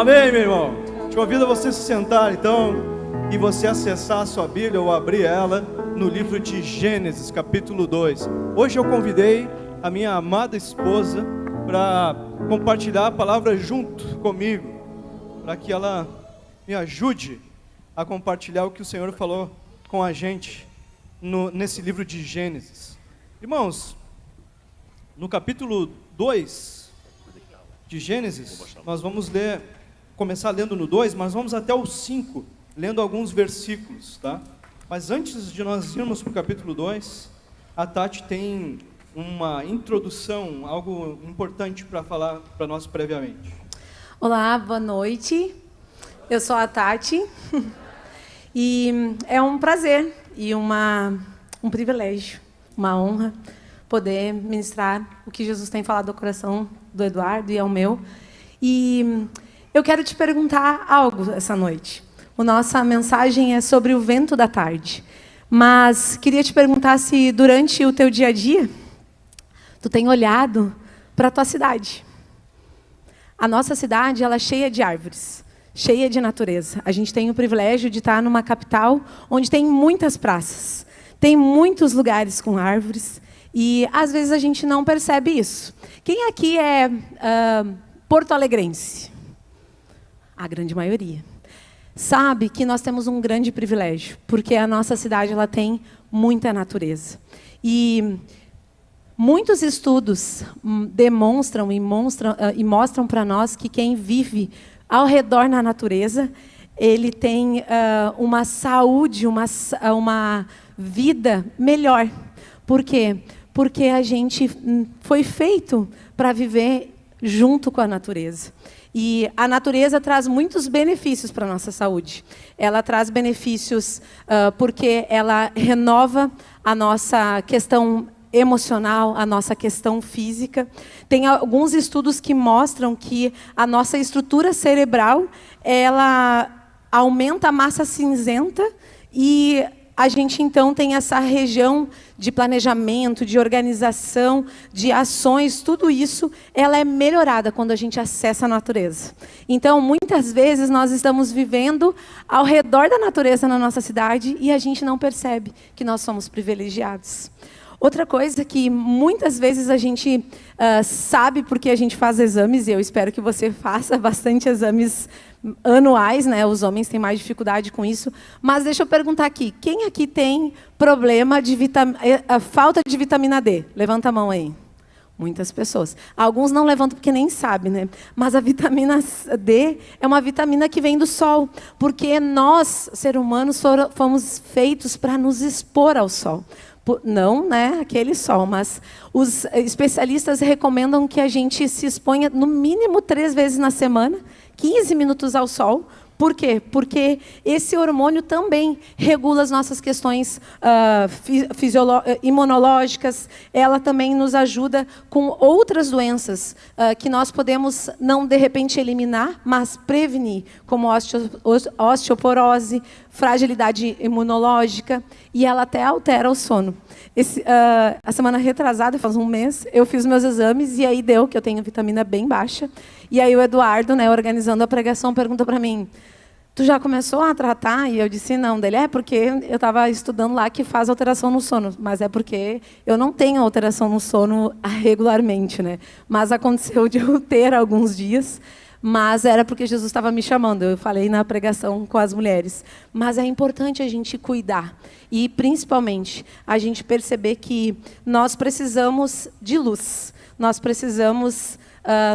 Amém, meu irmão? Te convido a você se sentar, então, e você acessar a sua Bíblia ou abrir ela no livro de Gênesis, capítulo 2. Hoje eu convidei a minha amada esposa para compartilhar a palavra junto comigo, para que ela me ajude a compartilhar o que o Senhor falou com a gente nesse livro de Gênesis. Irmãos, no capítulo 2 de Gênesis, nós vamos começar lendo no 2, mas vamos até o 5, lendo alguns versículos, tá? Mas antes de nós irmos para o capítulo 2, a Tati tem uma introdução, algo importante para falar para nós previamente. Olá, boa noite. Eu sou a Tati e é um prazer e um privilégio, uma honra poder ministrar o que Jesus tem falado ao coração do Eduardo e ao meu. E eu quero te perguntar algo essa noite. A nossa mensagem é sobre o vento da tarde. Mas queria te perguntar se durante o teu dia a dia, tu tem olhado para a tua cidade. A nossa cidade, ela é cheia de árvores, cheia de natureza. A gente tem o privilégio de estar numa capital onde tem muitas praças, tem muitos lugares com árvores, e às vezes a gente não percebe isso. Quem aqui é porto-alegrense? A grande maioria. Sabe que nós temos um grande privilégio, porque a nossa cidade ela tem muita natureza. E muitos estudos demonstram e mostram para nós que quem vive ao redor na natureza, ele tem uma saúde, uma vida melhor. Por quê? Porque a gente foi feito para viver junto com a natureza. E a natureza traz muitos benefícios para a nossa saúde. Ela traz benefícios porque ela renova a nossa questão emocional, a nossa questão física. Tem alguns estudos que mostram que a nossa estrutura cerebral, ela aumenta a massa cinzenta e a gente, então, tem essa região de planejamento, de organização, de ações, tudo isso, ela é melhorada quando a gente acessa a natureza. Então, muitas vezes, nós estamos vivendo ao redor da natureza na nossa cidade e a gente não percebe que nós somos privilegiados. Outra coisa que muitas vezes a gente sabe porque a gente faz exames, e eu espero que você faça bastante exames anuais, né? Os homens têm mais dificuldade com isso. Mas deixa eu perguntar aqui, quem aqui tem problema de falta de vitamina D? Levanta a mão aí. Muitas pessoas. Alguns não levantam porque nem sabem, né? Mas a vitamina D é uma vitamina que vem do sol, porque nós, seres humanos, fomos feitos para nos expor ao sol. Não, né, aquele sol, mas os especialistas recomendam que a gente se exponha no mínimo 3 vezes na semana, 15 minutos ao sol. Por quê? Porque esse hormônio também regula as nossas questões imunológicas, ela também nos ajuda com outras doenças que nós podemos não, de repente, eliminar, mas prevenir, como osteoporose, fragilidade imunológica, e ela até altera o sono. A semana retrasada, faz um mês, eu fiz meus exames e aí deu que eu tenho vitamina bem baixa. E aí o Eduardo, né, organizando a pregação, pergunta para mim: tu já começou a tratar? E eu disse não. Dele, porque eu estava estudando lá que faz alteração no sono, mas é porque eu não tenho alteração no sono regularmente, né? Mas aconteceu de eu ter alguns dias, mas era porque Jesus estava me chamando. Eu falei na pregação com as mulheres. Mas é importante a gente cuidar e, principalmente, a gente perceber que nós precisamos de luz. Nós precisamos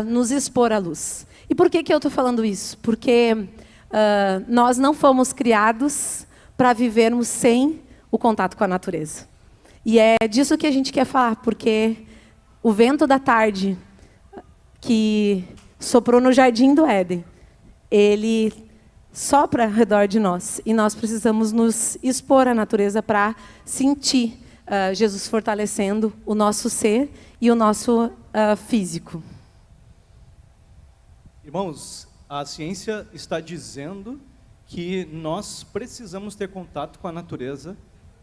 nos expor à luz. E por que eu estou falando isso? Porque nós não fomos criados para vivermos sem o contato com a natureza. E é disso que a gente quer falar, porque o vento da tarde que soprou no jardim do Éden, ele sopra ao redor de nós. E nós precisamos nos expor à natureza para sentir Jesus fortalecendo o nosso ser e o nosso físico. Irmãos, a ciência está dizendo que nós precisamos ter contato com a natureza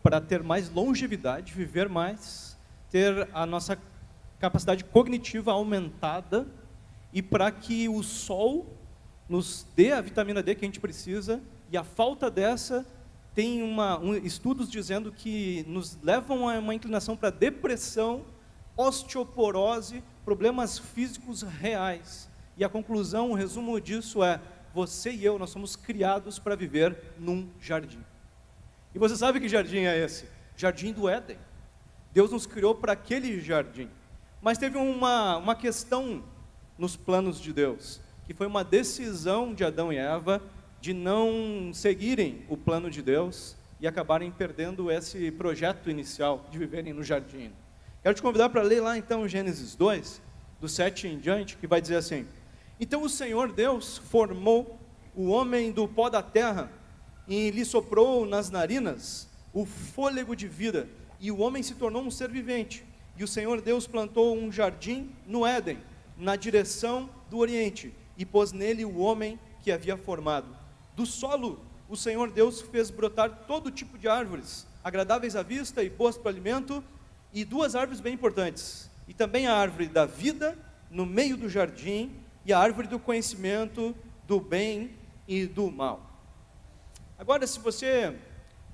para ter mais longevidade, viver mais, ter a nossa capacidade cognitiva aumentada e para que o sol nos dê a vitamina D que a gente precisa, e a falta dessa tem estudos dizendo que nos levam a uma inclinação para depressão, osteoporose, problemas físicos reais. E a conclusão, o resumo disso é: você e eu, nós somos criados para viver num jardim. E você sabe que jardim é esse? Jardim do Éden. Deus nos criou para aquele jardim. Mas teve uma questão nos planos de Deus, que foi uma decisão de Adão e Eva de não seguirem o plano de Deus e acabarem perdendo esse projeto inicial de viverem no jardim. Quero te convidar para ler lá então Gênesis 2, do 7 em diante, que vai dizer assim: então o Senhor Deus formou o homem do pó da terra e lhe soprou nas narinas o fôlego de vida, e o homem se tornou um ser vivente. E o Senhor Deus plantou um jardim no Éden, na direção do Oriente, e pôs nele o homem que havia formado. Do solo, o Senhor Deus fez brotar todo tipo de árvores, agradáveis à vista e boas para o alimento, e duas árvores bem importantes, e também a árvore da vida no meio do jardim, e a árvore do conhecimento do bem e do mal. Agora, se você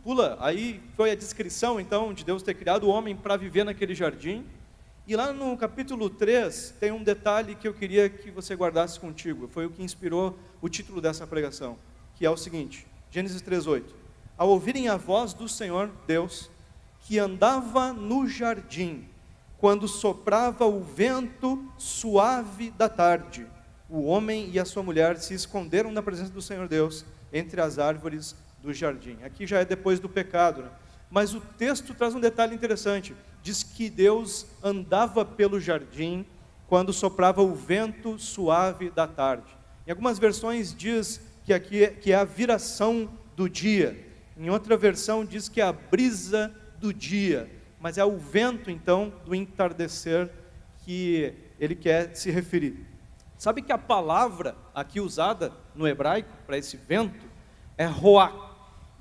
pula, aí foi a descrição então de Deus ter criado o homem para viver naquele jardim. E lá no capítulo 3 tem um detalhe que eu queria que você guardasse contigo. Foi o que inspirou o título dessa pregação, que é o seguinte: Gênesis 3:8. Ao ouvirem a voz do Senhor Deus, que andava no jardim, quando soprava o vento suave da tarde, o homem e a sua mulher se esconderam da presença do Senhor Deus entre as árvores do jardim. Aqui já é depois do pecado, né? Mas o texto traz um detalhe interessante. Diz que Deus andava pelo jardim quando soprava o vento suave da tarde. Em algumas versões diz que aqui é a viração do dia. Em outra versão diz que é a brisa do dia. Mas é o vento então do entardecer que ele quer se referir. Sabe que a palavra aqui usada no hebraico para esse vento é roá.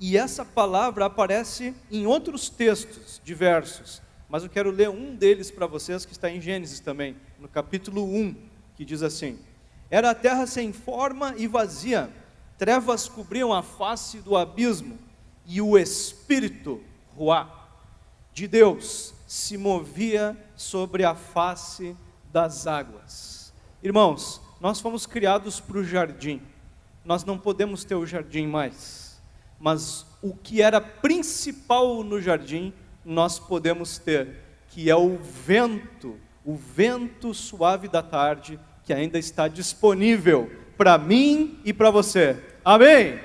E essa palavra aparece em outros textos diversos, mas eu quero ler um deles para vocês, que está em Gênesis também, no capítulo 1, que diz assim: era a terra sem forma e vazia, trevas cobriam a face do abismo, e o Espírito, ruá, de Deus se movia sobre a face das águas. Irmãos, nós fomos criados para o jardim, nós não podemos ter o jardim mais. Mas o que era principal no jardim, nós podemos ter, que é o vento suave da tarde, que ainda está disponível para mim e para você. Amém?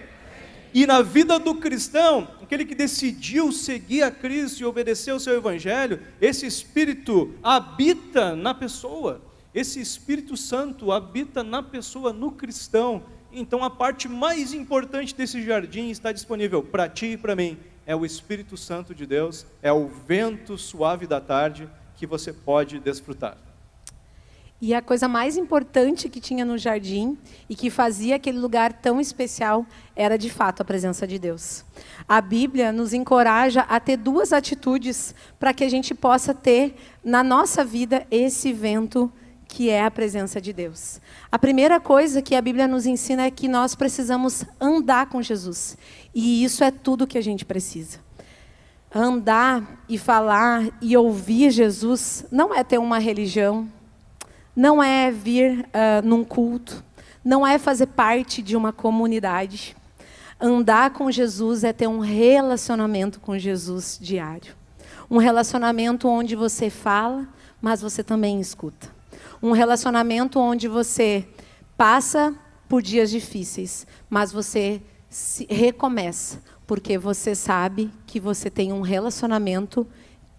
E na vida do cristão, aquele que decidiu seguir a Cristo e obedecer ao seu evangelho, esse Espírito habita na pessoa, esse Espírito Santo habita na pessoa, no cristão. Então a parte mais importante desse jardim está disponível para ti e para mim. É o Espírito Santo de Deus, é o vento suave da tarde que você pode desfrutar. E a coisa mais importante que tinha no jardim e que fazia aquele lugar tão especial era de fato a presença de Deus. A Bíblia nos encoraja a ter duas atitudes para que a gente possa ter na nossa vida esse vento que é a presença de Deus. A primeira coisa que a Bíblia nos ensina é que nós precisamos andar com Jesus. E isso é tudo que a gente precisa. Andar e falar e ouvir Jesus não é ter uma religião, não é vir num culto, não é fazer parte de uma comunidade. Andar com Jesus é ter um relacionamento com Jesus diário. Um relacionamento onde você fala, mas você também escuta. Um relacionamento onde você passa por dias difíceis, mas você se recomeça, porque você sabe que você tem um relacionamento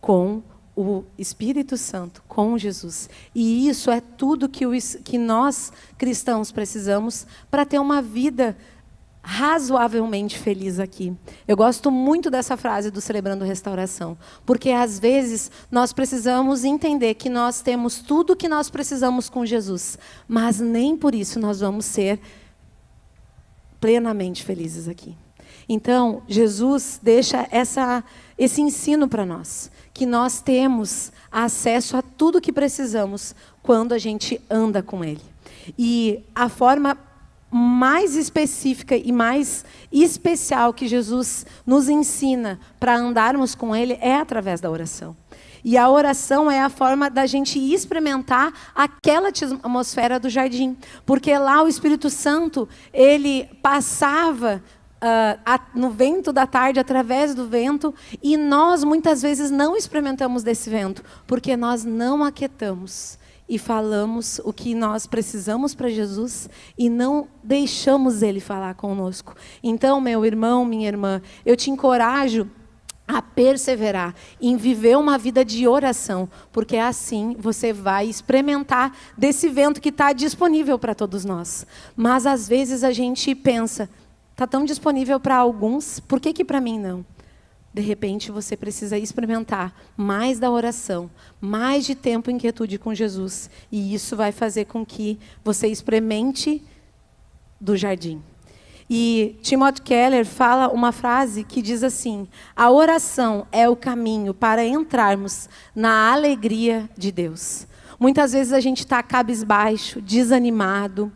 com o Espírito Santo, com Jesus. E isso é tudo que nós cristãos precisamos para ter uma vida razoavelmente feliz aqui. Eu gosto muito dessa frase do Celebrando Restauração, porque às vezes nós precisamos entender que nós temos tudo o que nós precisamos com Jesus, mas nem por isso nós vamos ser plenamente felizes aqui. Então, Jesus deixa esse ensino para nós, que nós temos acesso a tudo o que precisamos quando a gente anda com Ele. E a forma mais específica e mais especial que Jesus nos ensina para andarmos com Ele é através da oração. E a oração é a forma da gente experimentar aquela atmosfera do jardim. Porque lá o Espírito Santo, ele passava no vento da tarde, através do vento, e nós muitas vezes não experimentamos desse vento, porque nós não aquietamos e falamos o que nós precisamos para Jesus e não deixamos Ele falar conosco. Então, meu irmão, minha irmã, eu te encorajo a perseverar em viver uma vida de oração, porque assim você vai experimentar desse vento que está disponível para todos nós. Mas às vezes a gente pensa, está tão disponível para alguns, por que para mim não? De repente você precisa experimentar mais da oração, mais de tempo em quietude com Jesus, e isso vai fazer com que você experimente do jardim. E Timothy Keller fala uma frase que diz assim: a oração é o caminho para entrarmos na alegria de Deus. Muitas vezes a gente está cabisbaixo, desanimado,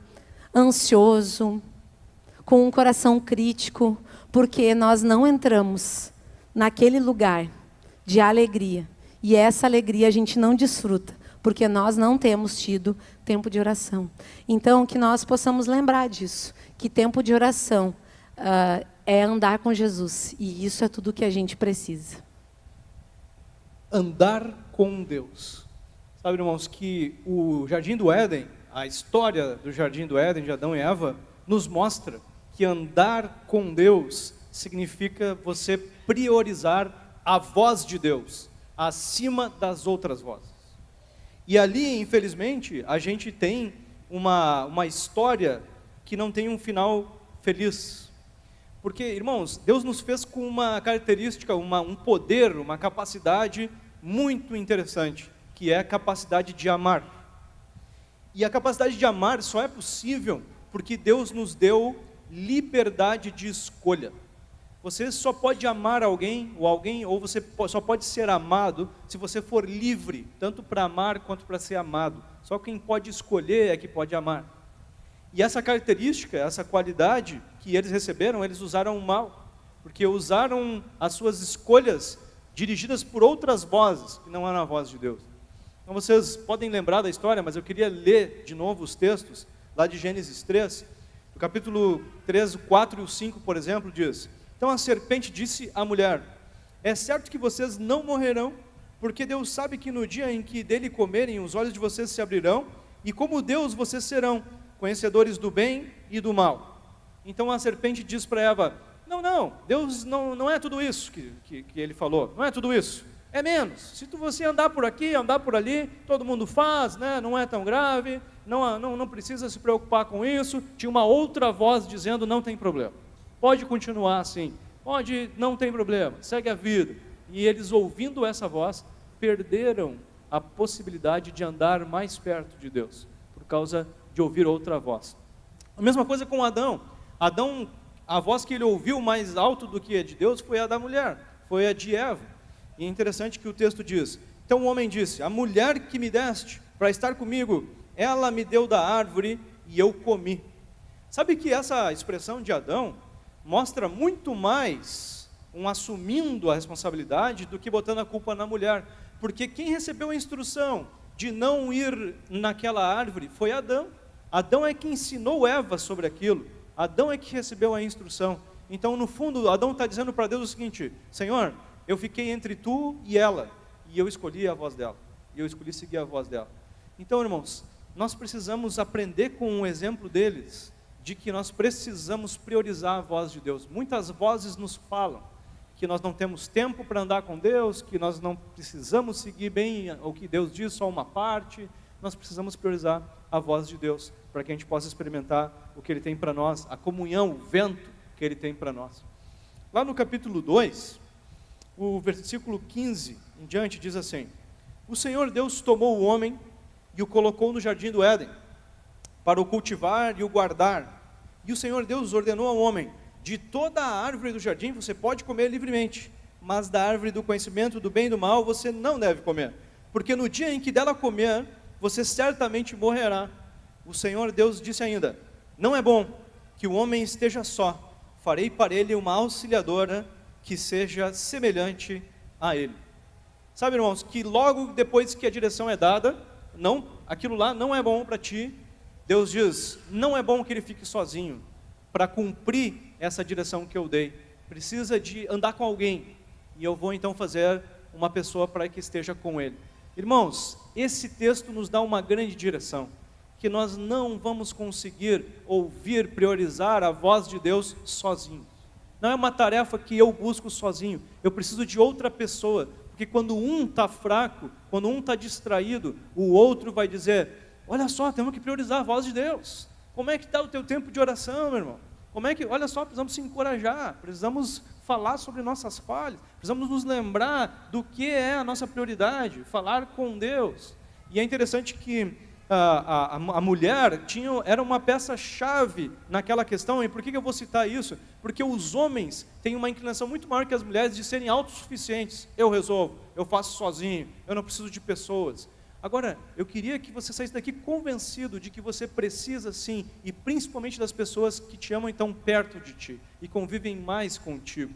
ansioso, com um coração crítico, porque nós não entramos naquele lugar de alegria. E essa alegria a gente não desfruta, porque nós não temos tido tempo de oração. Então, que nós possamos lembrar disso, que tempo de oração é andar com Jesus, e isso é tudo que a gente precisa. Andar com Deus. Sabe, irmãos, que o Jardim do Éden, a história do Jardim do Éden, de Adão e Eva, nos mostra que andar com Deus significa você priorizar a voz de Deus acima das outras vozes. E ali, infelizmente, a gente tem uma história que não tem um final feliz. Porque, irmãos, Deus nos fez com uma característica, um poder, uma capacidade muito interessante, que é a capacidade de amar. E a capacidade de amar só é possível porque Deus nos deu liberdade de escolha. Você só pode amar alguém, ou você só pode ser amado se você for livre, tanto para amar quanto para ser amado. Só quem pode escolher é que pode amar. E essa característica, essa qualidade que eles receberam, eles usaram mal, porque usaram as suas escolhas dirigidas por outras vozes, que não eram a voz de Deus. Então vocês podem lembrar da história, mas eu queria ler de novo os textos, lá de Gênesis 3, do capítulo 3, o 4 e o 5, por exemplo, diz: então a serpente disse à mulher: é certo que vocês não morrerão, porque Deus sabe que no dia em que dele comerem, os olhos de vocês se abrirão, e como Deus vocês serão, conhecedores do bem e do mal. Então a serpente diz para Eva: não, Deus não é tudo isso que ele falou, não é tudo isso, é menos. Se você andar por aqui, andar por ali, todo mundo faz, né? Não é tão grave, não precisa se preocupar com isso. Tinha uma outra voz dizendo: não tem problema. Pode continuar assim, não tem problema, segue a vida. E eles, ouvindo essa voz, perderam a possibilidade de andar mais perto de Deus, por causa de ouvir outra voz. A mesma coisa com Adão. Adão, a voz que ele ouviu mais alto do que a de Deus foi a da mulher, foi a de Eva. E é interessante que o texto diz: então o homem disse: a mulher que me deste para estar comigo, ela me deu da árvore e eu comi. Sabe que essa expressão de Adão mostra muito mais assumindo a responsabilidade do que botando a culpa na mulher, porque quem recebeu a instrução de não ir naquela árvore foi Adão. Adão é que ensinou Eva sobre aquilo, Adão é que recebeu a instrução. Então, no fundo, Adão está dizendo para Deus o seguinte: Senhor, eu fiquei entre tu e ela, e eu escolhi a voz dela, e eu escolhi seguir a voz dela. Então, irmãos, nós precisamos aprender com o exemplo deles, de que nós precisamos priorizar a voz de Deus. Muitas vozes nos falam que nós não temos tempo para andar com Deus, que nós não precisamos seguir bem o que Deus diz, só uma parte. Nós precisamos priorizar a voz de Deus, para que a gente possa experimentar o que Ele tem para nós, a comunhão, o vento que Ele tem para nós. Lá no capítulo 2, o versículo 15 em diante diz assim: o Senhor Deus tomou o homem e o colocou no jardim do Éden, para o cultivar e o guardar. E o Senhor Deus ordenou ao homem: de toda a árvore do jardim você pode comer livremente, mas da árvore do conhecimento do bem e do mal você não deve comer, porque no dia em que dela comer, você certamente morrerá. O Senhor Deus disse ainda: não é bom que o homem esteja só, farei para ele uma auxiliadora que seja semelhante a ele. Sabe, irmãos, que logo depois que a direção é dada, não, aquilo lá não é bom para ti, Deus diz, não é bom que ele fique sozinho, para cumprir essa direção que eu dei, precisa de andar com alguém, e eu vou então fazer uma pessoa para que esteja com ele. Irmãos, esse texto nos dá uma grande direção, que nós não vamos conseguir ouvir, priorizar a voz de Deus sozinhos. Não é uma tarefa que eu busco sozinho, eu preciso de outra pessoa, porque quando um está fraco, quando um está distraído, o outro vai dizer, olha só, temos que priorizar a voz de Deus. Como é que está o teu tempo de oração, meu irmão? Olha só, precisamos se encorajar, precisamos falar sobre nossas falhas, precisamos nos lembrar do que é a nossa prioridade, falar com Deus. E é interessante que a mulher era uma peça-chave naquela questão. E por que eu vou citar isso? Porque os homens têm uma inclinação muito maior que as mulheres de serem autossuficientes. Eu resolvo, eu faço sozinho, eu não preciso de pessoas. Agora, eu queria que você saísse daqui convencido de que você precisa sim, e principalmente das pessoas que te amam e estão perto de ti, e convivem mais contigo.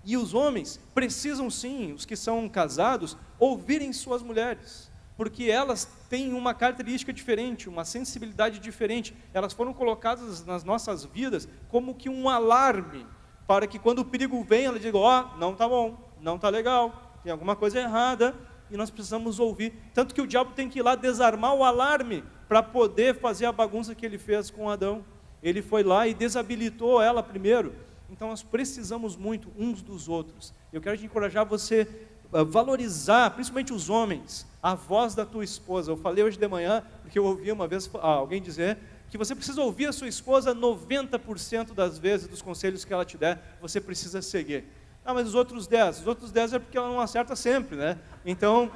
E os homens precisam sim, os que são casados, ouvirem suas mulheres, porque elas têm uma característica diferente, uma sensibilidade diferente, elas foram colocadas nas nossas vidas como que um alarme, para que quando o perigo vem, ela diga, não está bom, não está legal, tem alguma coisa errada, e nós precisamos ouvir, tanto que o diabo tem que ir lá desarmar o alarme, para poder fazer a bagunça que ele fez com Adão. Ele foi lá e desabilitou ela primeiro. Então nós precisamos muito uns dos outros. Eu quero te encorajar a você valorizar, principalmente os homens, a voz da tua esposa. Eu falei hoje de manhã, porque eu ouvi uma vez alguém dizer que você precisa ouvir a sua esposa 90% das vezes, dos conselhos que ela te der, você precisa seguir. Mas os outros 10 é porque ela não acerta sempre, né? Então,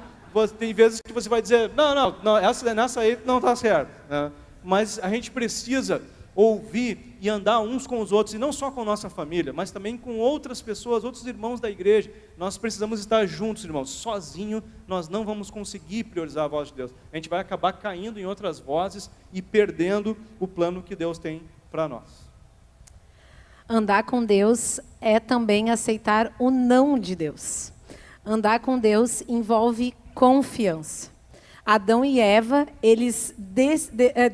tem vezes que você vai dizer, não, nessa aí não está certo, né? Mas a gente precisa ouvir e andar uns com os outros, e não só com nossa família, mas também com outras pessoas, outros irmãos da igreja. Nós precisamos estar juntos, irmãos. Sozinho, nós não vamos conseguir priorizar a voz de Deus. A gente vai acabar caindo em outras vozes e perdendo o plano que Deus tem para nós. Andar com Deus é também aceitar o não de Deus. Andar com Deus envolve confiança. Adão e Eva, eles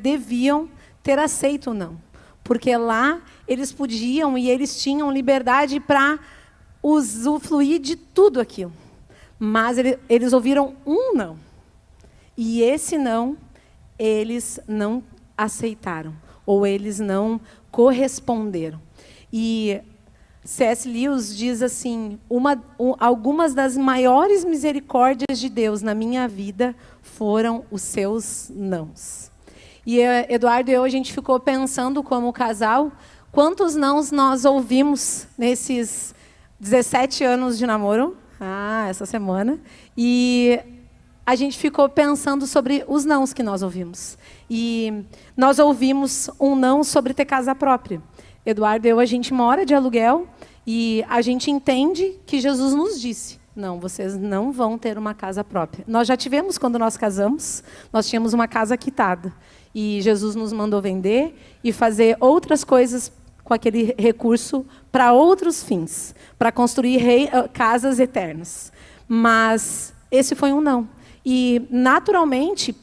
deviam ter aceito o não, porque lá eles podiam e eles tinham liberdade para usufruir de tudo aquilo. Mas eles ouviram um não, e esse não, eles não aceitaram, ou eles não corresponderam. E C.S. Lewis diz assim, algumas das maiores misericórdias de Deus na minha vida foram os seus nãos. E Eduardo e eu, a gente ficou pensando como casal, quantos nãos nós ouvimos nesses 17 anos de namoro, essa semana, e a gente ficou pensando sobre os nãos que nós ouvimos. E nós ouvimos um não sobre ter casa própria. Eduardo e eu, a gente mora de aluguel e a gente entende que Jesus nos disse, não, vocês não vão ter uma casa própria. Nós já tivemos, quando nós casamos, nós tínhamos uma casa quitada. E Jesus nos mandou vender e fazer outras coisas com aquele recurso para outros fins, para construir casas eternas. Mas esse foi um não. E, naturalmente,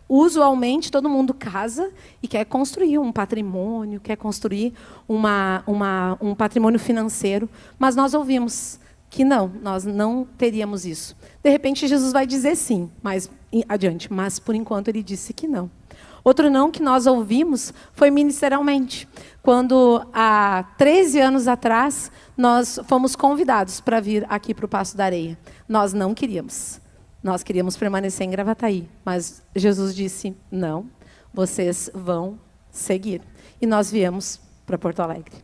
usualmente, todo mundo casa e quer construir um patrimônio, quer construir um patrimônio financeiro, mas nós ouvimos que não, nós não teríamos isso. De repente, Jesus vai dizer sim, mais adiante, mas, por enquanto, ele disse que não. Outro não que nós ouvimos foi ministerialmente, quando, há 13 anos atrás, nós fomos convidados para vir aqui para o Passo da Areia. Nós não queríamos. Nós queríamos permanecer em Gravataí, mas Jesus disse, não, vocês vão seguir. E nós viemos para Porto Alegre.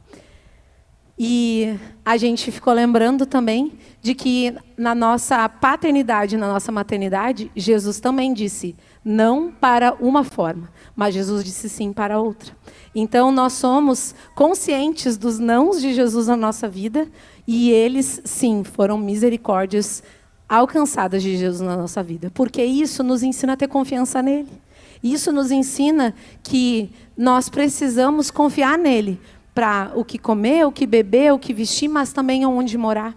E a gente ficou lembrando também de que na nossa paternidade, na nossa maternidade, Jesus também disse não para uma forma, mas Jesus disse sim para outra. Então, nós somos conscientes dos nãos de Jesus na nossa vida, e eles, sim, foram misericórdias alcançadas de Jesus na nossa vida, porque isso nos ensina a ter confiança nele. Isso nos ensina que nós precisamos confiar nele para o que comer, o que beber, o que vestir, mas também onde morar.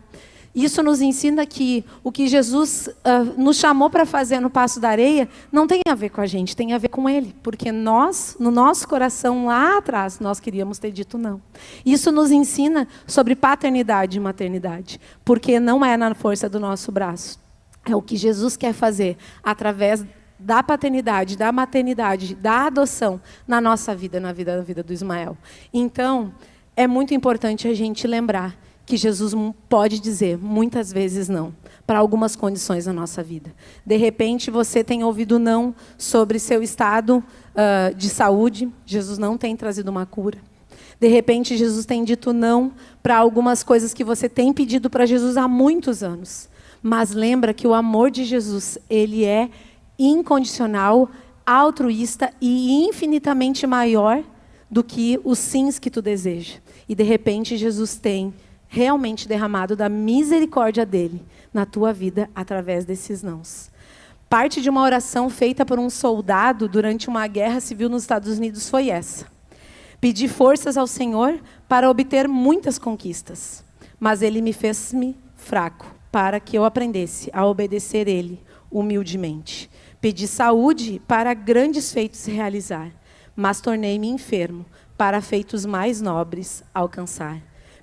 Isso nos ensina que o que Jesus nos chamou para fazer no Passo da Areia não tem a ver com a gente, tem a ver com Ele. Porque nós, no nosso coração lá atrás, nós queríamos ter dito não. Isso nos ensina sobre paternidade e maternidade. Porque não é na força do nosso braço. É o que Jesus quer fazer através da paternidade, da maternidade, da adoção na nossa vida, na vida do Ismael. Então, é muito importante a gente lembrar que Jesus pode dizer muitas vezes não, para algumas condições da nossa vida. De repente, você tem ouvido não sobre seu estado de saúde, Jesus não tem trazido uma cura. De repente, Jesus tem dito não para algumas coisas que você tem pedido para Jesus há muitos anos. Mas lembra que o amor de Jesus, ele é incondicional, altruísta e infinitamente maior do que os sims que tu deseja. E, de repente, Jesus tem realmente derramado da misericórdia dele na tua vida através desses nãos. Parte de uma oração feita por um soldado durante uma guerra civil nos Estados Unidos foi essa: pedi forças ao Senhor para obter muitas conquistas, mas Ele me fez-me fraco para que eu aprendesse a obedecer Ele humildemente. Pedi saúde para grandes feitos realizar, mas tornei-me enfermo para feitos mais nobres alcançar.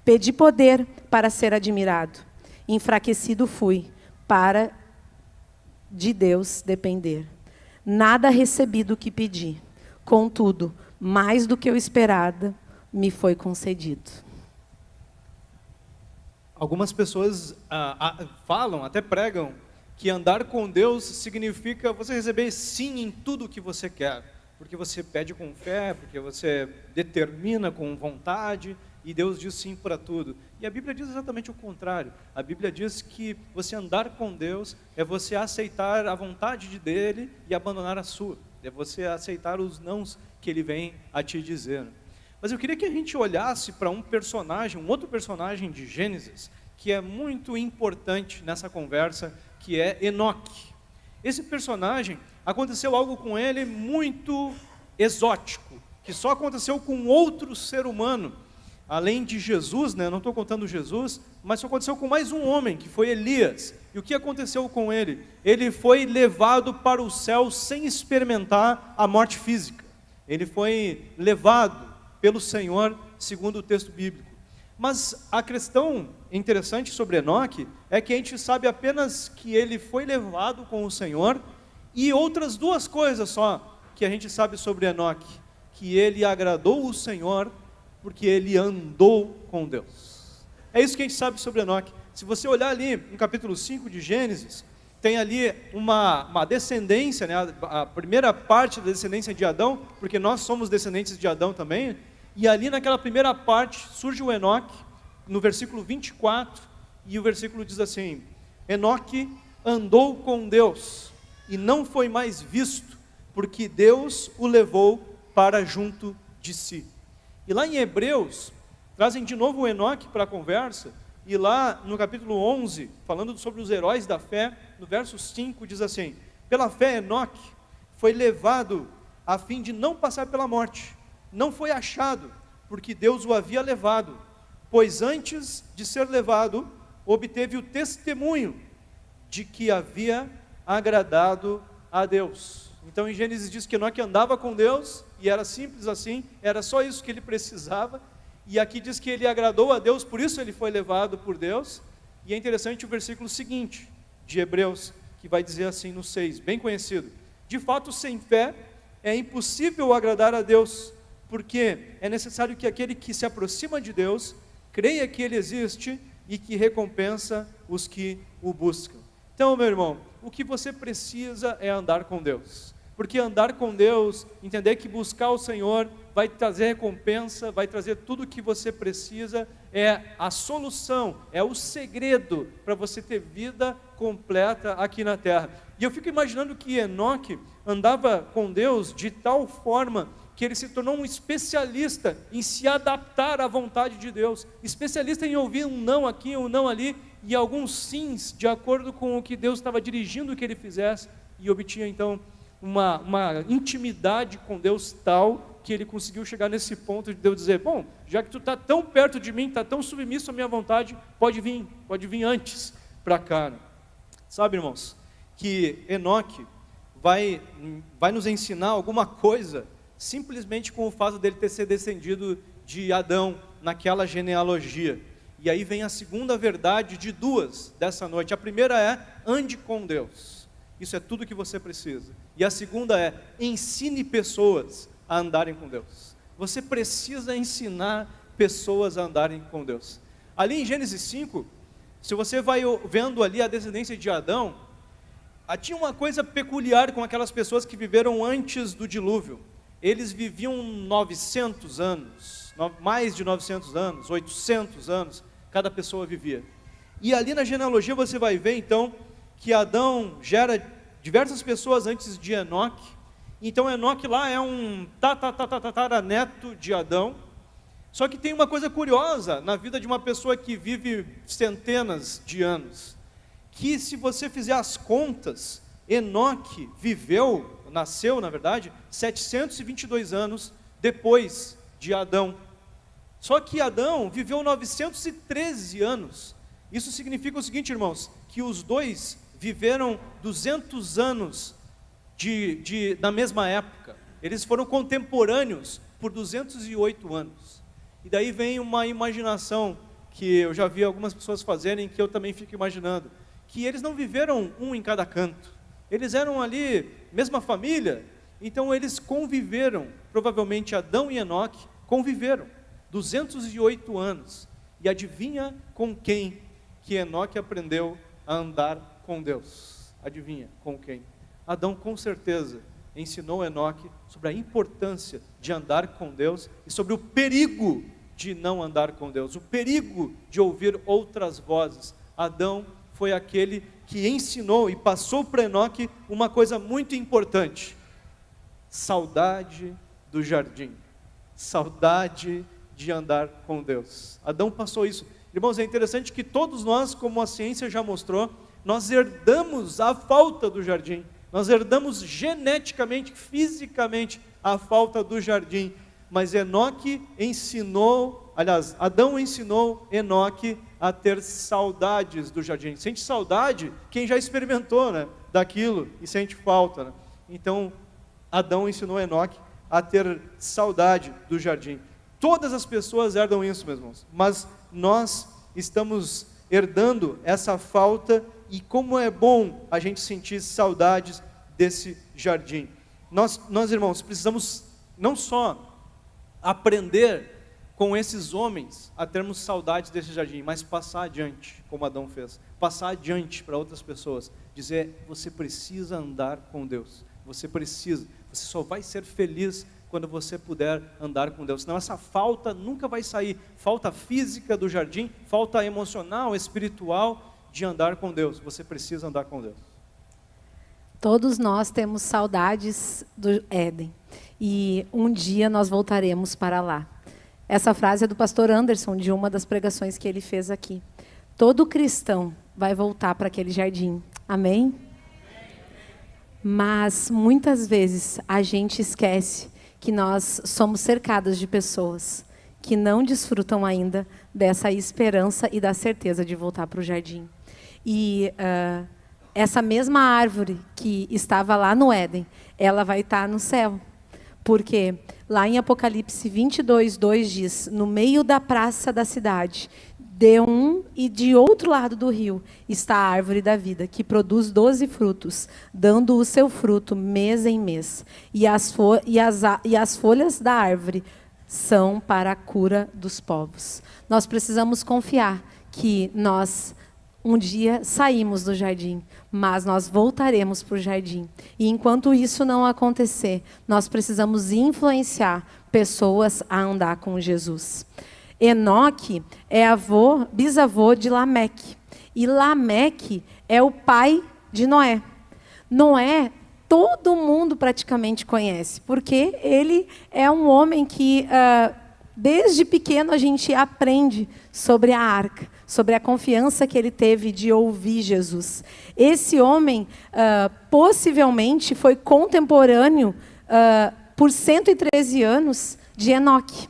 Pedi poder para ser admirado, enfraquecido fui para de Deus depender. Nada recebi do que pedi, contudo, mais do que eu esperava me foi concedido. Algumas pessoas falam, até pregam, que andar com Deus significa você receber sim em tudo o que você quer. Porque você pede com fé, porque você determina com vontade, e Deus diz sim para tudo. E a Bíblia diz exatamente o contrário. A Bíblia diz que você andar com Deus é você aceitar a vontade dele e abandonar a sua. É você aceitar os nãos que ele vem a te dizer. Mas eu queria que a gente olhasse para um outro personagem de Gênesis, que é muito importante nessa conversa, que é Enoque. Esse personagem, aconteceu algo com ele muito exótico, que só aconteceu com outro ser humano, além de Jesus, né? Não estou contando Jesus, mas só aconteceu com mais um homem, que foi Elias. E o que aconteceu com ele? Ele foi levado para o céu sem experimentar a morte física. Ele foi levado pelo Senhor, segundo o texto bíblico. Mas a questão interessante sobre Enoque é que a gente sabe apenas que ele foi levado com o Senhor, e outras duas coisas só que a gente sabe sobre Enoque: que ele agradou o Senhor porque ele andou com Deus. É isso que a gente sabe sobre Enoque. Se você olhar ali no capítulo 5 de Gênesis, tem ali uma descendência, né? A primeira parte da descendência de Adão, porque nós somos descendentes de Adão também, e ali naquela primeira parte surge o Enoque, no versículo 24, e o versículo diz assim: Enoque andou com Deus, e não foi mais visto, porque Deus o levou para junto de si. E lá em Hebreus, trazem de novo o Enoque para a conversa, e lá no capítulo 11, falando sobre os heróis da fé, no verso 5 diz assim: pela fé Enoque foi levado a fim de não passar pela morte, não foi achado, porque Deus o havia levado, pois antes de ser levado, obteve o testemunho de que havia agradado a Deus. Então em Gênesis diz que Enoque andava com Deus, e era simples assim, era só isso que ele precisava, e aqui diz que ele agradou a Deus, por isso ele foi levado por Deus. E é interessante o versículo seguinte de Hebreus, que vai dizer assim no 6, bem conhecido: de fato sem fé é impossível agradar a Deus, porque é necessário que aquele que se aproxima de Deus creia que Ele existe e que recompensa os que o buscam. Então, meu irmão, o que você precisa é andar com Deus, porque andar com Deus, entender que buscar o Senhor vai trazer recompensa, vai trazer tudo o que você precisa, é a solução, é o segredo para você ter vida completa aqui na terra. E eu fico imaginando que Enoque andava com Deus de tal forma que ele se tornou um especialista em se adaptar à vontade de Deus, especialista em ouvir um não aqui, um não ali, e alguns sims, de acordo com o que Deus estava dirigindo que ele fizesse, e obtinha então uma intimidade com Deus tal que ele conseguiu chegar nesse ponto de Deus dizer, bom, já que tu está tão perto de mim, está tão submisso à minha vontade, pode vir antes para cá. Sabe, irmãos, que Enoque vai nos ensinar alguma coisa simplesmente com o fato dele ter sido descendido de Adão naquela genealogia. E aí vem a segunda verdade de duas dessa noite. A primeira é, ande com Deus. Isso é tudo que você precisa. E a segunda é, ensine pessoas a andarem com Deus. Você precisa ensinar pessoas a andarem com Deus. Ali em Gênesis 5, se você vai vendo ali a descendência de Adão, tinha uma coisa peculiar com aquelas pessoas que viveram antes do dilúvio. Eles viviam 900 anos, mais de 900 anos, 800 anos, cada pessoa vivia. E ali na genealogia você vai ver então que Adão gera diversas pessoas antes de Enoque. Então Enoque lá é um tataraneto de Adão. Só que tem uma coisa curiosa na vida de uma pessoa que vive centenas de anos, que se você fizer as contas, Enoque nasceu na verdade, 722 anos depois de Adão. Só que Adão viveu 913 anos. Isso significa o seguinte, irmãos, que os dois viveram 200 anos na mesma época. Eles foram contemporâneos por 208 anos. E daí vem uma imaginação que eu já vi algumas pessoas fazerem, que eu também fico imaginando, que eles não viveram um em cada canto. Eles eram ali, mesma família, então eles conviveram, provavelmente Adão e Enoque conviveram 208 anos. E adivinha com quem que Enoque aprendeu a andar com Deus? Adivinha com quem? Adão com certeza ensinou Enoque sobre a importância de andar com Deus e sobre o perigo de não andar com Deus, o perigo de ouvir outras vozes. Adão foi aquele que ensinou e passou para Enoque uma coisa muito importante: saudade do jardim, saudade de andar com Deus. Adão passou isso. Irmãos, é interessante que todos nós, como a ciência já mostrou, nós herdamos a falta do jardim. Nós herdamos geneticamente, fisicamente, a falta do jardim. Mas Adão ensinou Enoque a ter saudades do jardim. Sente saudade quem já experimentou, né, daquilo e sente falta, né? Então, Adão ensinou Enoque a ter saudade do jardim. Todas as pessoas herdam isso, meus irmãos, mas nós estamos herdando essa falta. E como é bom a gente sentir saudades desse jardim. Nós irmãos, precisamos não só aprender com esses homens a termos saudades desse jardim, mas passar adiante, como Adão fez. Passar adiante para outras pessoas. Dizer, você precisa andar com Deus. Você só vai ser feliz quando você puder andar com Deus. Senão essa falta nunca vai sair. Falta física do jardim, falta emocional, espiritual, de andar com Deus. Você precisa andar com Deus. Todos nós temos saudades do Éden. E um dia nós voltaremos para lá. Essa frase é do pastor Anderson, de uma das pregações que ele fez aqui. Todo cristão vai voltar para aquele jardim. Amém? Mas muitas vezes a gente esquece que nós somos cercados de pessoas que não desfrutam ainda dessa esperança e da certeza de voltar para o jardim. E essa mesma árvore que estava lá no Éden, ela vai estar no céu. Porque lá em Apocalipse 22:2 diz, no meio da praça da cidade, de um e de outro lado do rio, está a árvore da vida, que produz 12 frutos, dando o seu fruto mês em mês. E as folhas da árvore são para a cura dos povos. Nós precisamos confiar que nós um dia saímos do jardim, mas nós voltaremos para o jardim. E enquanto isso não acontecer, nós precisamos influenciar pessoas a andar com Jesus. Enoque é bisavô de Lameque. E Lameque é o pai de Noé. Noé, todo mundo praticamente conhece, porque ele é um homem que, desde pequeno, a gente aprende sobre a arca. sobre a confiança que ele teve de ouvir Jesus. Esse homem, possivelmente, foi contemporâneo, por 113 anos, de Enoque.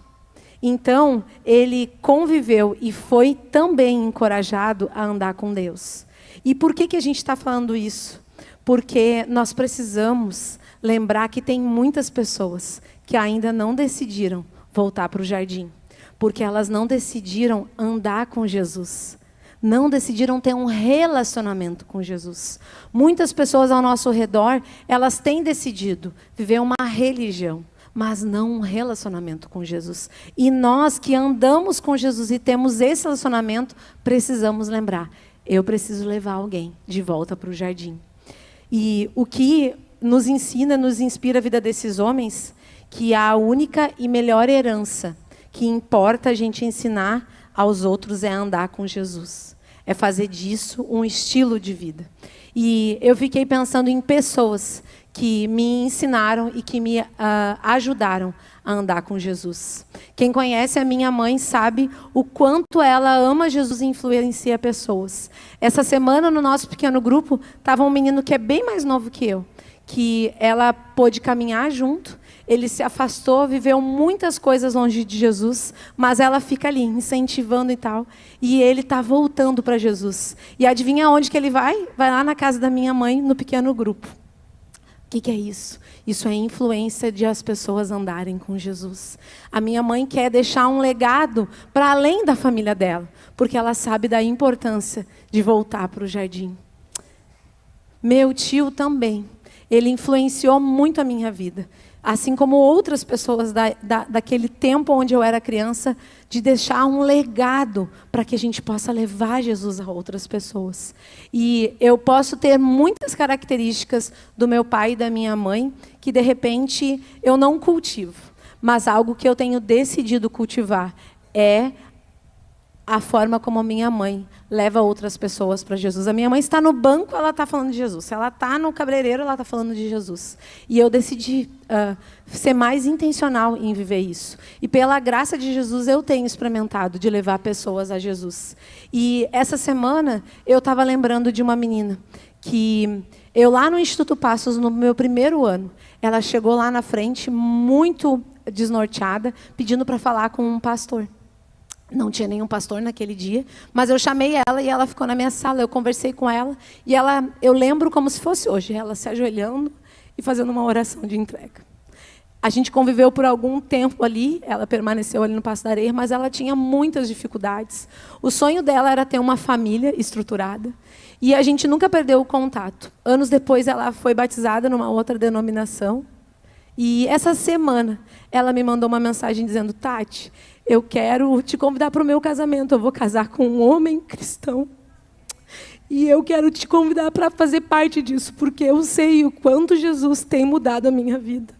Então, ele conviveu e foi também encorajado a andar com Deus. E por que a gente está falando isso? Porque nós precisamos lembrar que tem muitas pessoas que ainda não decidiram voltar para o jardim, porque elas não decidiram andar com Jesus, não decidiram ter um relacionamento com Jesus. Muitas pessoas ao nosso redor, elas têm decidido viver uma religião, mas não um relacionamento com Jesus. E nós que andamos com Jesus e temos esse relacionamento, precisamos lembrar, eu preciso levar alguém de volta para o jardim. E o que nos ensina, nos inspira a vida desses homens, que a única e melhor herança que importa a gente ensinar aos outros é andar com Jesus. É fazer disso um estilo de vida. E eu fiquei pensando em pessoas que me ensinaram e que me ajudaram a andar com Jesus. Quem conhece a minha mãe sabe o quanto ela ama Jesus e influencia pessoas. Essa semana, no nosso pequeno grupo, estava um menino que é bem mais novo que eu, que ela pôde caminhar junto, ele se afastou, viveu muitas coisas longe de Jesus, mas ela fica ali, incentivando e tal, e ele está voltando para Jesus. E adivinha onde que ele vai? Vai lá na casa da minha mãe, no pequeno grupo. O que é isso? Isso é influência de as pessoas andarem com Jesus. A minha mãe quer deixar um legado para além da família dela, porque ela sabe da importância de voltar para o jardim. Meu tio também, ele influenciou muito a minha vida. Assim como outras pessoas daquele tempo onde eu era criança, de deixar um legado para que a gente possa levar Jesus a outras pessoas. E eu posso ter muitas características do meu pai e da minha mãe, que de repente eu não cultivo. Mas algo que eu tenho decidido cultivar é a forma como a minha mãe leva outras pessoas para Jesus. A minha mãe está no banco, ela está falando de Jesus. Se ela está no cabeleireiro, ela está falando de Jesus. E eu decidi ser mais intencional em viver isso. E pela graça de Jesus, eu tenho experimentado de levar pessoas a Jesus. E essa semana, eu estava lembrando de uma menina que eu lá no Instituto Passos, no meu primeiro ano, ela chegou lá na frente, muito desnorteada, pedindo para falar com um pastor. Não tinha nenhum pastor naquele dia, mas eu chamei ela e ela ficou na minha sala. Eu conversei com ela e eu lembro como se fosse hoje, ela se ajoelhando e fazendo uma oração de entrega. A gente conviveu por algum tempo ali, ela permaneceu ali no Passo da Areia, mas ela tinha muitas dificuldades. O sonho dela era ter uma família estruturada e a gente nunca perdeu o contato. Anos depois ela foi batizada numa outra denominação e essa semana ela me mandou uma mensagem dizendo: Tati, eu quero te convidar para o meu casamento. Eu vou casar com um homem cristão. E eu quero te convidar para fazer parte disso, porque eu sei o quanto Jesus tem mudado a minha vida.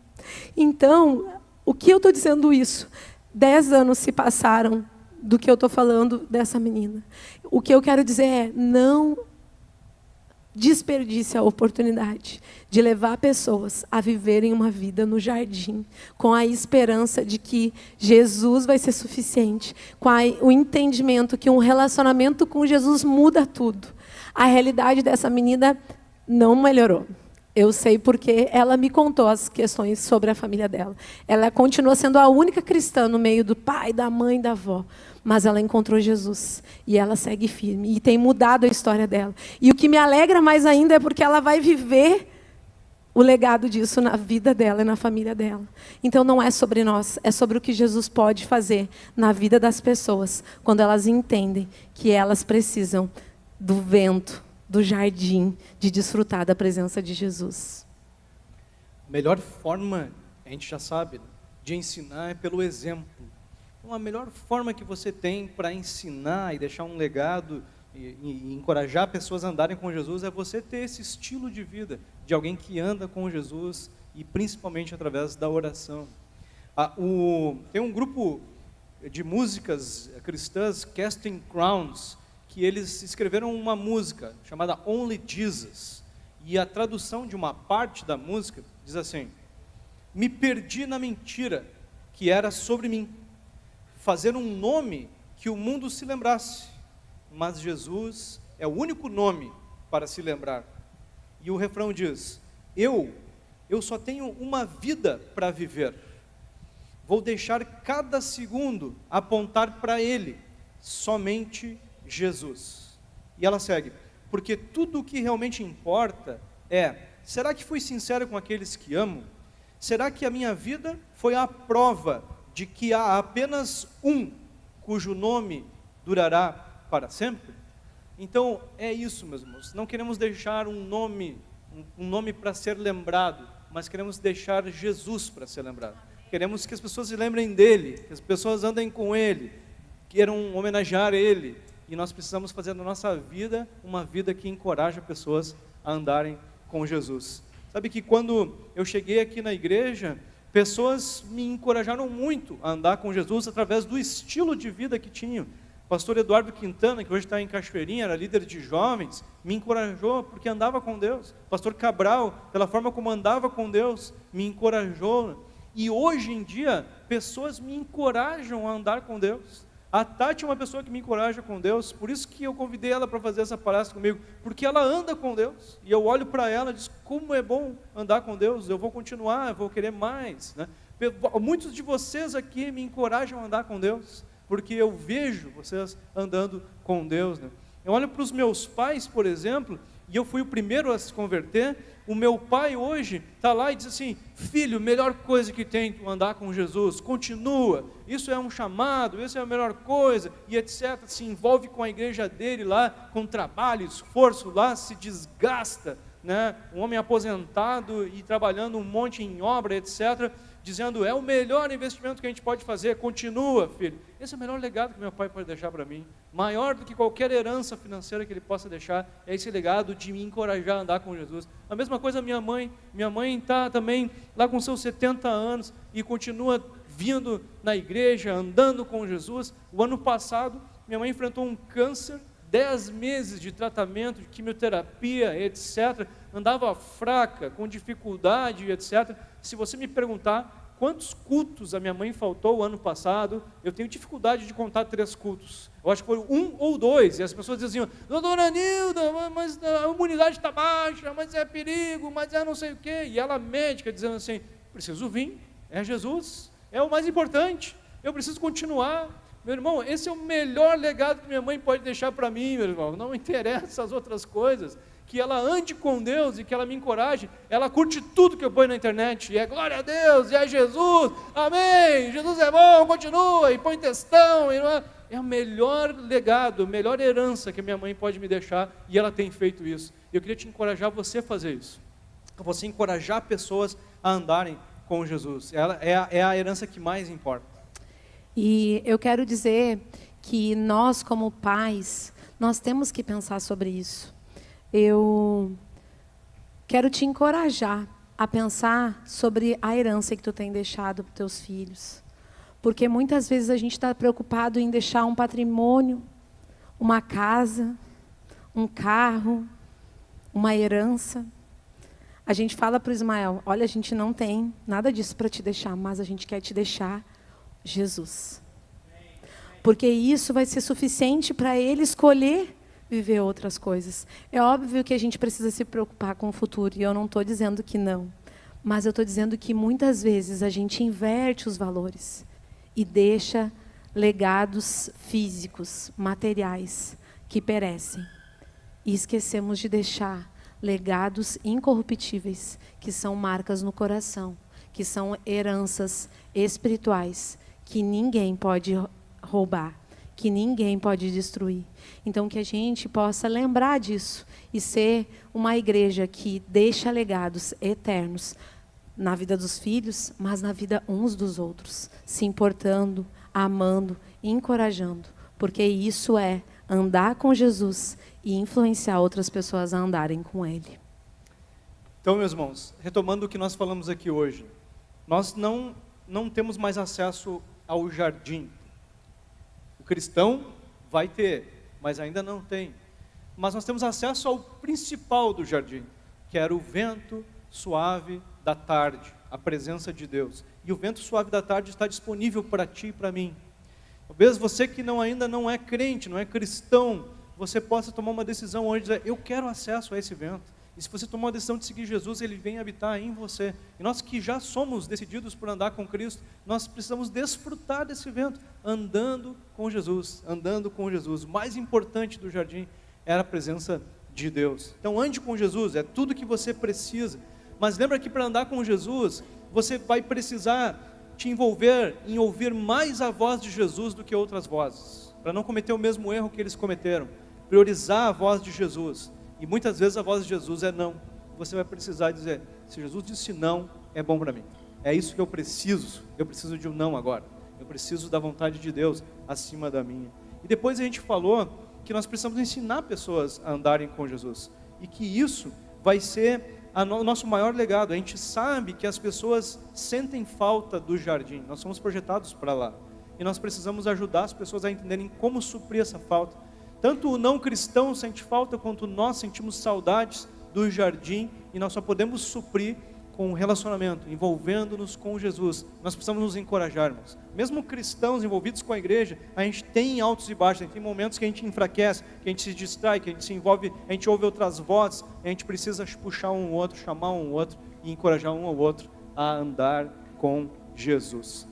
Então, o que eu estou dizendo isso? 10 anos se passaram do que eu estou falando dessa menina. O que eu quero dizer é, não desperdice a oportunidade de levar pessoas a viverem uma vida no jardim, com a esperança de que Jesus vai ser suficiente, com o entendimento que um relacionamento com Jesus muda tudo. A realidade dessa menina não melhorou. Eu sei porque ela me contou as questões sobre a família dela. Ela continua sendo a única cristã no meio do pai, da mãe, da avó. Mas ela encontrou Jesus e ela segue firme e tem mudado a história dela. E o que me alegra mais ainda é porque ela vai viver o legado disso na vida dela e na família dela. Então não é sobre nós, é sobre o que Jesus pode fazer na vida das pessoas quando elas entendem que elas precisam do vento, do jardim, de desfrutar da presença de Jesus. A melhor forma, a gente já sabe, de ensinar é pelo exemplo. Então, a melhor forma que você tem para ensinar e deixar um legado e encorajar pessoas a andarem com Jesus é você ter esse estilo de vida de alguém que anda com Jesus e principalmente através da oração. Tem um grupo de músicas cristãs, Casting Crowns, que eles escreveram uma música chamada Only Jesus. E a tradução de uma parte da música diz assim: me perdi na mentira que era sobre mim, fazer um nome que o mundo se lembrasse, mas Jesus é o único nome para se lembrar. E o refrão diz: eu só tenho uma vida para viver. Vou deixar cada segundo apontar para Ele, somente Jesus. E ela segue: porque tudo o que realmente importa é: será que fui sincero com aqueles que amo? Será que a minha vida foi a prova de que há apenas um cujo nome durará para sempre? Então é isso, meus irmãos. Não queremos deixar um nome para ser lembrado, mas queremos deixar Jesus para ser lembrado. Queremos que as pessoas se lembrem dele, que as pessoas andem com ele, queiram homenagear ele. E nós precisamos fazer da nossa vida uma vida que encoraja pessoas a andarem com Jesus. Sabe que quando eu cheguei aqui na igreja, pessoas me encorajaram muito a andar com Jesus através do estilo de vida que tinham. O pastor Eduardo Quintana, que hoje está em Cachoeirinha, era líder de jovens, me encorajou porque andava com Deus. O pastor Cabral, pela forma como andava com Deus, me encorajou. E hoje em dia, pessoas me encorajam a andar com Deus. A Tati é uma pessoa que me encoraja com Deus, por isso que eu convidei ela para fazer essa palestra comigo, porque ela anda com Deus, e eu olho para ela e digo: como é bom andar com Deus, eu vou continuar, eu vou querer mais, né? Muitos de vocês aqui me encorajam a andar com Deus, porque eu vejo vocês andando com Deus, né? Eu olho para os meus pais, por exemplo, e eu fui o primeiro a se converter. O meu pai hoje está lá e diz assim: filho, melhor coisa que tem tu andar com Jesus, continua, isso é um chamado, isso é a melhor coisa, e etc. Se envolve com a igreja dele lá, com trabalho, esforço lá, se desgasta, né? Um homem aposentado e trabalhando um monte em obra, etc., dizendo: é o melhor investimento que a gente pode fazer, continua, filho. Esse é o melhor legado que meu pai pode deixar para mim, maior do que qualquer herança financeira que ele possa deixar, é esse legado de me encorajar a andar com Jesus. A mesma coisa minha mãe está também lá com seus 70 anos e continua vindo na igreja, andando com Jesus. O ano passado, minha mãe enfrentou um câncer, 10 meses de tratamento, de quimioterapia, etc., andava fraca, com dificuldade, etc. Se você me perguntar quantos cultos a minha mãe faltou o ano passado, eu tenho dificuldade de contar 3 cultos. Eu acho que foi 1 ou 2, e as pessoas diziam: doutora Nilda, mas a imunidade está baixa, mas é perigo, mas é não sei o quê. E ela, médica, dizendo assim: preciso vir, é Jesus, é o mais importante, eu preciso continuar. Meu irmão, esse é o melhor legado que minha mãe pode deixar para mim, meu irmão. Não interessa as outras coisas, que ela ande com Deus e que ela me encoraje. Ela curte tudo que eu ponho na internet, e é glória a Deus, e é Jesus, amém, Jesus é bom, continua, e põe textão, e não é... É o melhor legado, a melhor herança que minha mãe pode me deixar, e ela tem feito isso. Eu queria te encorajar você a fazer isso, a você encorajar pessoas a andarem com Jesus. Ela é a herança que mais importa. E eu quero dizer que nós, como pais, nós temos que pensar sobre isso. Eu quero te encorajar a pensar sobre a herança que tu tem deixado para os teus filhos. Porque muitas vezes a gente está preocupado em deixar um patrimônio, uma casa, um carro, uma herança. A gente fala para o Ismael: olha, a gente não tem nada disso para te deixar, mas a gente quer te deixar Jesus. Porque isso vai ser suficiente para ele escolher viver outras coisas. É óbvio que a gente precisa se preocupar com o futuro, e eu não estou dizendo que não. Mas eu estou dizendo que muitas vezes a gente inverte os valores e deixa legados físicos, materiais, que perecem. E esquecemos de deixar legados incorruptíveis, que são marcas no coração, que são heranças espirituais, que ninguém pode roubar, que ninguém pode destruir. Então, que a gente possa lembrar disso e ser uma igreja que deixa legados eternos na vida dos filhos, mas na vida uns dos outros, se importando, amando, encorajando, porque isso é andar com Jesus e influenciar outras pessoas a andarem com Ele. Então, meus irmãos, retomando o que nós falamos aqui hoje, nós não temos mais acesso ao jardim. O cristão vai ter, mas ainda não tem. Mas nós temos acesso ao principal do jardim, que era o vento suave da tarde, a presença de Deus. E o vento suave da tarde está disponível para ti e para mim. Talvez você que ainda não é crente, não é cristão, você possa tomar uma decisão hoje, dizer, eu quero acesso a esse vento. E se você tomar uma decisão de seguir Jesus, Ele vem habitar em você. E nós que já somos decididos por andar com Cristo, nós precisamos desfrutar desse vento, andando com Jesus, andando com Jesus. O mais importante do jardim era a presença de Deus. Então ande com Jesus, é tudo que você precisa. Mas lembra que para andar com Jesus, você vai precisar te envolver em ouvir mais a voz de Jesus do que outras vozes, para não cometer o mesmo erro que eles cometeram. Priorizar a voz de Jesus. E muitas vezes a voz de Jesus é não. Você vai precisar dizer, se Jesus disse não, é bom para mim. É isso que eu preciso de um não agora. Eu preciso da vontade de Deus acima da minha. E depois a gente falou que nós precisamos ensinar pessoas a andarem com Jesus. E que isso vai ser o nosso maior legado. A gente sabe que as pessoas sentem falta do jardim. Nós somos projetados para lá. E nós precisamos ajudar as pessoas a entenderem como suprir essa falta. Tanto o não cristão sente falta, quanto nós sentimos saudades do jardim, e nós só podemos suprir com um relacionamento, envolvendo-nos com Jesus. Nós precisamos nos encorajar, irmãos. Mesmo cristãos envolvidos com a igreja, a gente tem altos e baixos, a gente tem momentos que a gente enfraquece, que a gente se distrai, que a gente se envolve, a gente ouve outras vozes, a gente precisa puxar um ou outro, chamar um ou outro, e encorajar um ou outro a andar com Jesus.